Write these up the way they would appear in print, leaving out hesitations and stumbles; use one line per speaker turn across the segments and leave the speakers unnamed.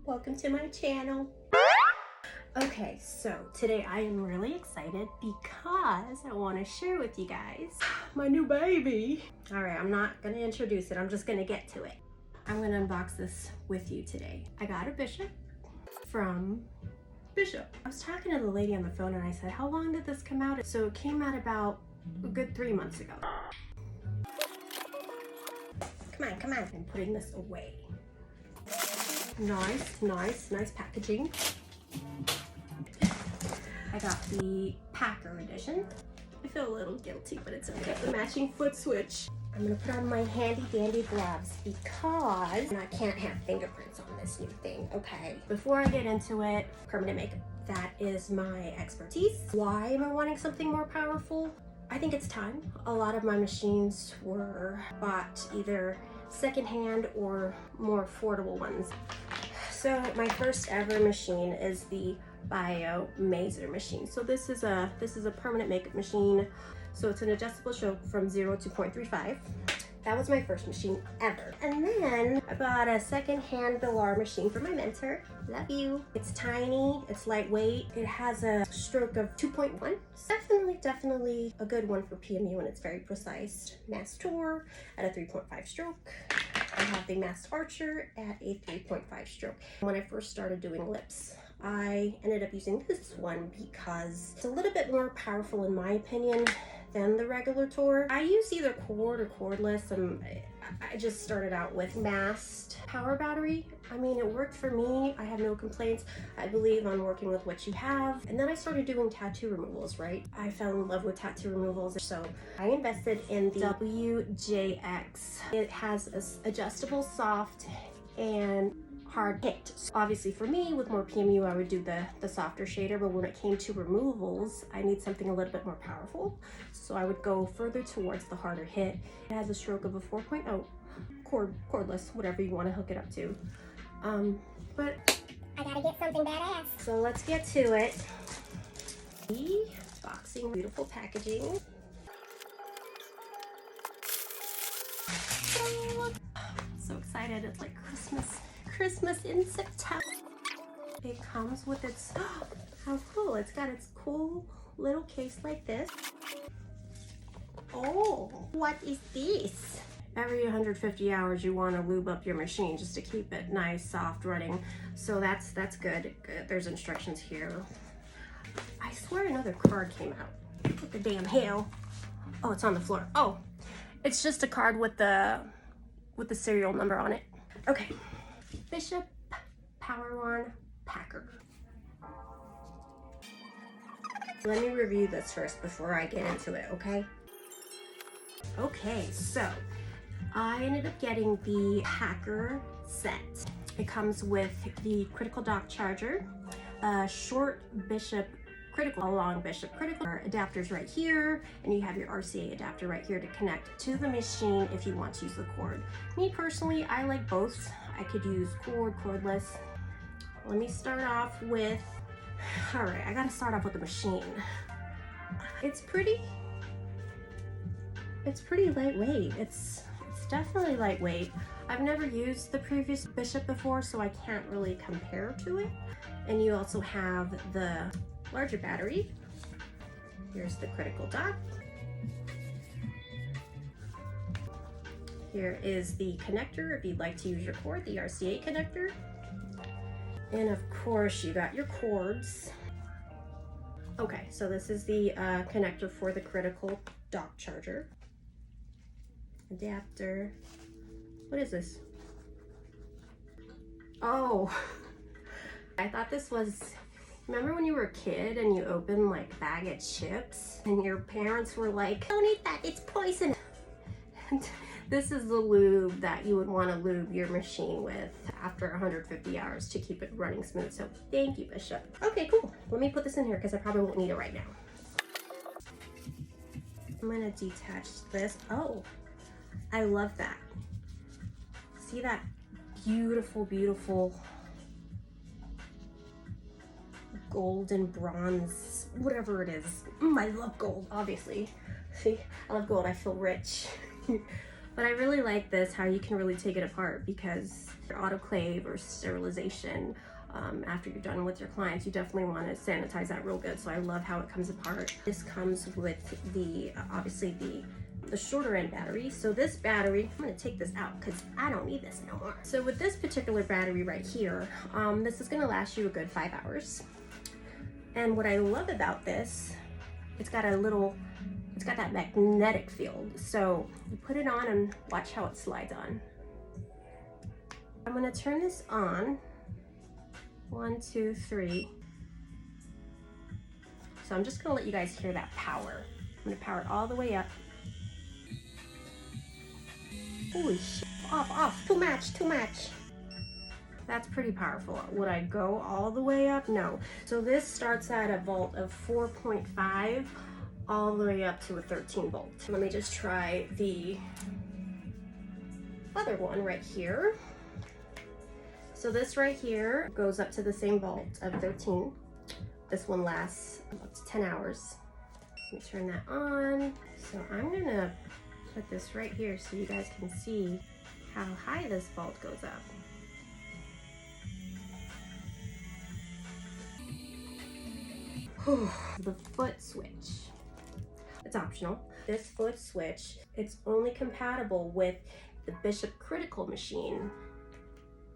Welcome to my channel. Okay, so today I am really excited because I want to share with you guys my new baby. All right, I'm not gonna introduce it, I'm just gonna get to it. I'm gonna unbox this with you today. I got a Bishop from Bishop. I was talking to the lady on the phone and I said, how long did this come out? So it came out about a good 3 months ago. Come on, I'm putting this away. Nice packaging. I got the Packer edition. I feel a little guilty, but it's okay. The matching foot switch. I'm gonna put on my handy dandy gloves because I can't have fingerprints on this new thing, okay? Before I get into it, permanent makeup. That is my expertise. Why am I wanting something more powerful? I think it's time. A lot of my machines were bought either secondhand or more affordable ones. So my first ever machine is the Bio Mazer machine. So this is a permanent makeup machine. So it's an adjustable stroke from 0 to 0.35. That was my first machine ever. And then I bought a secondhand Velar machine for my mentor. Love you. It's tiny, it's lightweight. It has a stroke of 2.1. Definitely a good one for PMU, and it's very precise. Mass Tour at a 3.5 stroke. I have the Mass Archer at a 3.5 stroke. When I first started doing lips, I ended up using this one because it's a little bit more powerful in my opinion than the regular tour. I use either cord or cordless, and I just started out with masked power battery. I mean, it worked for me. I have no complaints. I believe on working with what you have. And then I started doing tattoo removals, right? I fell in love with tattoo removals. So I invested in the WJX. It has an adjustable soft and hard hit. So obviously for me, with more PMU, I would do the softer shader, but when it came to removals, I need something a little bit more powerful. So I would go further towards the harder hit. It has a stroke of a 4.0, cordless, whatever you want to hook it up to. But
I gotta get something badass.
So let's get to it. The boxing, beautiful packaging. So excited, it's like Christmas in September. It comes with its, how cool, it's got its cool little case like this. Oh, what is this? Every 150 hours you want to lube up your machine just to keep it nice, soft, running. So that's good. There's instructions here. I swear another card came out. What the damn hell? Oh, it's on the floor. Oh, it's just a card with the serial number on it. Okay. Bishop Power One Packer. Let me review this first before I get into it, okay? Okay, so I ended up getting the Packer set. It comes with the critical dock charger, a short Bishop critical, a long Bishop critical, adapters right here, and you have your RCA adapter right here to connect to the machine if you want to use the cord. Me personally, I like both. I could use cord, cordless. Let me start off with, all right, I gotta start off with the machine. It's pretty lightweight. It's definitely lightweight. I've never used the previous Bishop before, so I can't really compare to it. And you also have the larger battery. Here's the critical dock. Here is the connector if you'd like to use your cord, the RCA connector. And of course you got your cords. Okay, so this is the connector for the critical dock charger. Adapter. What is this? Oh, I thought this was, remember when you were a kid and you opened like a bag of chips and your parents were like, don't eat that, it's poison. This is the lube that you would want to lube your machine with after 150 hours to keep it running smooth. So thank you, Bishop. Okay, cool. Let me put this in here because I probably won't need it right now. I'm gonna detach this. Oh, I love that. See that beautiful gold and bronze, whatever it is. I love gold, obviously. See, I love gold, I feel rich. But I really like this, how you can really take it apart, because autoclave or sterilization, after you're done with your clients, you definitely want to sanitize that real good. So I love how it comes apart. This comes with the, obviously the shorter end battery. So this battery, I'm going to take this out because I don't need this no more. So with this particular battery right here, this is going to last you a good 5 hours. And what I love about this, it's got that magnetic field. So you put it on and watch how it slides on. I'm going to turn this on. 1, 2, 3. So I'm just gonna let you guys hear that power. I'm gonna power it all the way up. Holy shit, off, too much. That's pretty powerful. Would I go all the way up? No. So this starts at a volt of 4.5 all the way up to a 13 volt. Let me just try the other one right here. So this right here goes up to the same volt of 13. This one lasts up to 10 hours. Let me turn that on. So I'm gonna put this right here so you guys can see how high this volt goes up. The foot switch. It's optional. This foot switch, it's only compatible with the Bishop Critical machine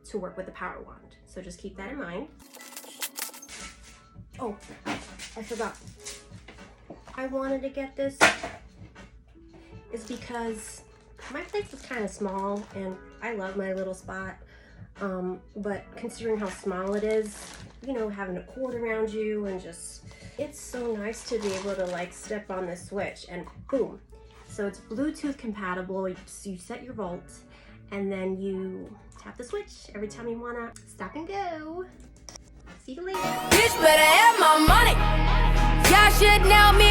to work with the power wand. So just keep that in mind. Oh, I forgot. I wanted to get this is because my place is kind of small and I love my little spot. But considering how small it is, you know, having a cord around you and just, it's so nice to be able to like step on this switch and boom. So it's Bluetooth compatible. So you set your volt and then you tap the switch every time you wanna stop and go. See you later. Bitch better have my money. Y'all should know me.